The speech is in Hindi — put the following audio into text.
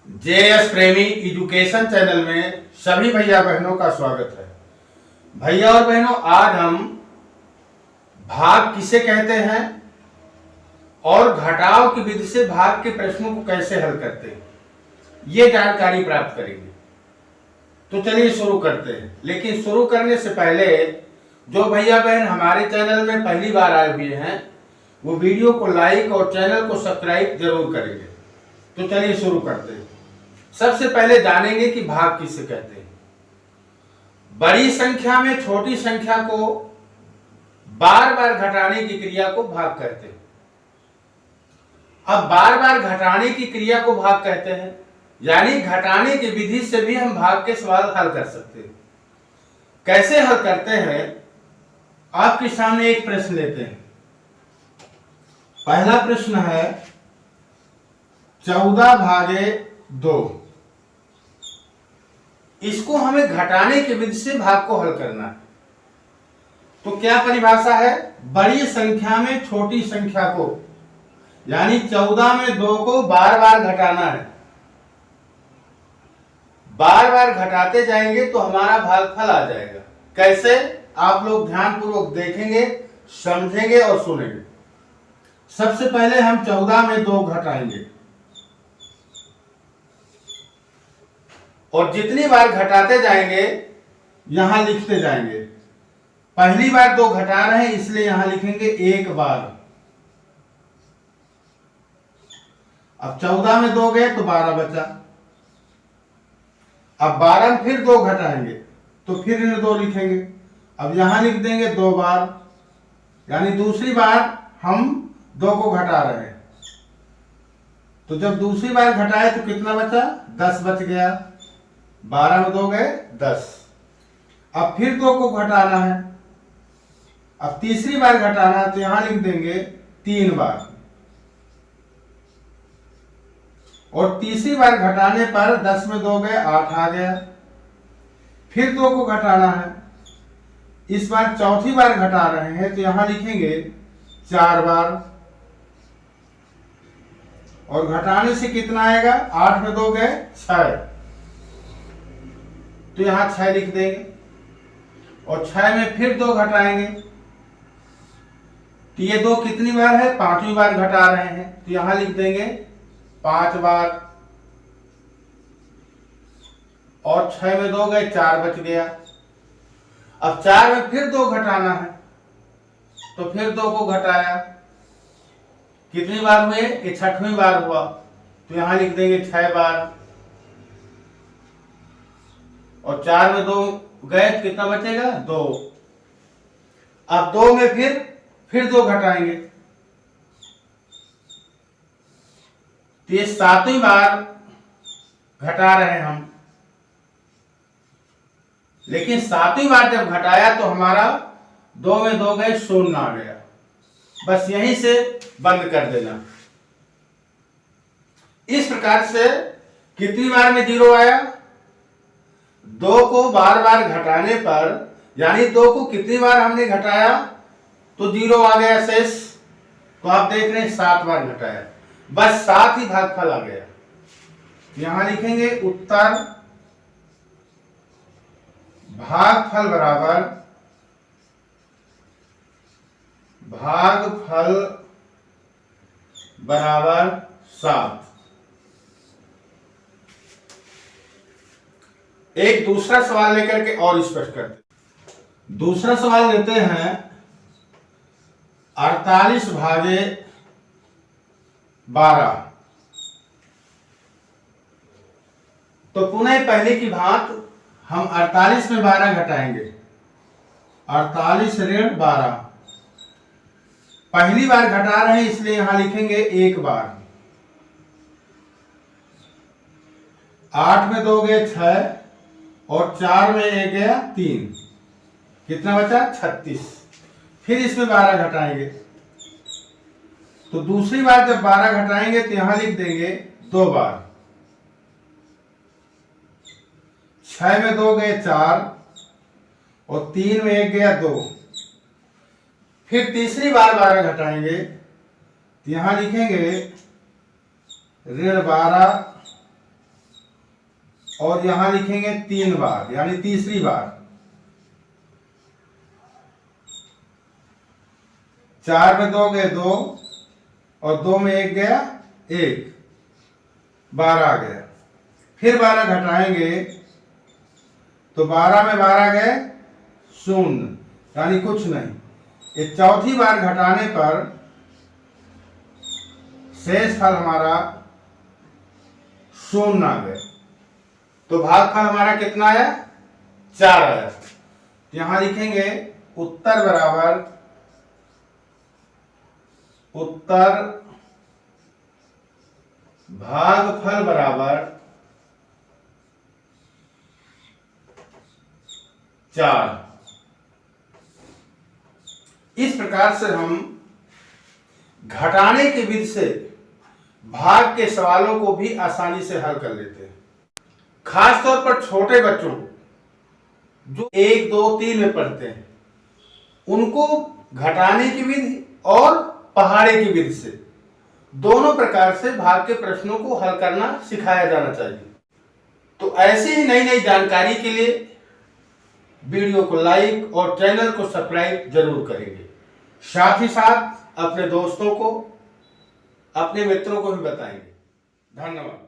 जेएस प्रेमी एजुकेशन चैनल में सभी भैया बहनों का स्वागत है। भैया और बहनों, आज हम भाग किसे कहते हैं और घटाव की विधि से भाग के प्रश्नों को कैसे हल करते हैं, ये जानकारी प्राप्त करेंगे। तो चलिए शुरू करते हैं। लेकिन शुरू करने से पहले जो भैया बहन हमारे चैनल में पहली बार आए हुए हैं वो वीडियो को लाइक और चैनल को सब्सक्राइब जरूर करेंगे। तो चलिए शुरू करते हैं। सबसे पहले जानेंगे कि भाग किसे कहते हैं। बड़ी संख्या में छोटी संख्या को बार बार घटाने की क्रिया को भाग कहते हैं। अब बार बार घटाने की क्रिया को भाग कहते हैं, यानी घटाने की विधि से भी हम भाग के सवाल हल कर सकते हैं। कैसे हल करते हैं, आपके सामने एक प्रश्न लेते हैं। पहला प्रश्न है 14/2। इसको हमें घटाने की विधि से भाग को हल करना है। तो क्या परिभाषा है? बड़ी संख्या में छोटी संख्या को, यानी 14 में 2 को बार बार घटाना है। बार बार घटाते जाएंगे तो हमारा भागफल आ जाएगा। कैसे? आप लोग ध्यानपूर्वक देखेंगे, समझेंगे और सुनेंगे। सबसे पहले हम 14 में 2 घटाएंगे और जितनी बार घटाते जाएंगे यहां लिखते जाएंगे। पहली बार 2 घटा रहे हैं इसलिए यहां लिखेंगे 1 बार। अब 14 में 2 गए तो 12 बचा। अब 12 में फिर 2 घटाएंगे तो फिर इन 2 लिखेंगे। अब यहां लिख देंगे 2 बार, यानी दूसरी बार हम 2 को घटा रहे हैं। तो जब दूसरी बार घटाए तो कितना बचा? 10 बच गया। 12 में 2 गए 10। अब फिर 2 को घटाना है। अब तीसरी बार घटाना है तो यहां लिख देंगे 3 बार। और तीसरी बार घटाने पर 10 में 2 गए 8 आ गया। फिर 2 को घटाना है। इस बार चौथी बार घटा रहे हैं तो यहां लिखेंगे 4 बार। और घटाने से कितना आएगा? 8 में 2 गए 6, तो यहां 6 लिख देंगे। और 6 में फिर 2 घटाएंगे तो ये 2 कितनी बार है? 5वीं बार घटा रहे हैं तो यहां लिख देंगे 5 बार। और 6 में 2 गए 4 बच गया। अब 4 में फिर 2 घटाना है तो फिर 2 को घटाया। कितनी बार हुए? ये 6वीं बार हुआ तो यहां लिख देंगे 6 बार। और 4 में 2 गए तो कितना बचेगा? 2। अब 2 में फिर 2 घटाएंगे तो ये 7वीं बार घटा रहे हैं हम। लेकिन 7वीं बार जब घटाया तो हमारा 2 में 2 गए 0 आ गया। बस यहीं से बंद कर देना। इस प्रकार से कितनी बार में 0 आया? 2 को बार बार घटाने पर, यानी 2 को कितनी बार हमने घटाया तो 0 आ गया शेष। तो आप देख रहे हैं 7 बार घटाया, बस 7 ही भागफल आ गया। यहां लिखेंगे उत्तर भागफल बराबर भागफल बराबर 7। एक दूसरा सवाल लेकर के और स्पष्ट करते। दूसरा सवाल लेते हैं 48/12। तो पुनः पहले की भांति हम 48 में 12 घटाएंगे। 48 ऋण 12। पहली बार घटा रहे हैं इसलिए यहां लिखेंगे 1 बार। 8 में 2 गए 6 और 4 में 1 गया 3। कितना बचा? 36। फिर इसमें 12 घटाएंगे तो दूसरी बार जब 12 घटाएंगे तो यहां लिख देंगे 2 बार। 6 में 2 गए 4 और 3 में 1 गया 2। फिर तीसरी बार 12 घटाएंगे तो यहां लिखेंगे ऋण 12 और यहां लिखेंगे 3 बार, यानी तीसरी बार। 4 में 2 गए 2 और 2 में 1 गया 1, 12 आ गया। फिर 12 घटाएंगे तो 12 में 12 गए 0, यानी कुछ नहीं। ये चौथी बार घटाने पर शेष फल हमारा 0 आ गया। तो भागफल हमारा कितना आया? 4 आया। यहां लिखेंगे उत्तर बराबर, उत्तर भागफल बराबर 4। इस प्रकार से हम घटाने की विधि से भाग के सवालों को भी आसानी से हल कर लेते हैं। खास तौर पर छोटे बच्चों जो 1, 2, 3 में पढ़ते हैं, उनको घटाने की विधि और पहाड़े की विधि से दोनों प्रकार से भाग के प्रश्नों को हल करना सिखाया जाना चाहिए। तो ऐसी ही नई नई जानकारी के लिए वीडियो को लाइक और चैनल को सब्सक्राइब जरूर करेंगे। साथ ही साथ अपने दोस्तों को, अपने मित्रों को भी बताएंगे। धन्यवाद।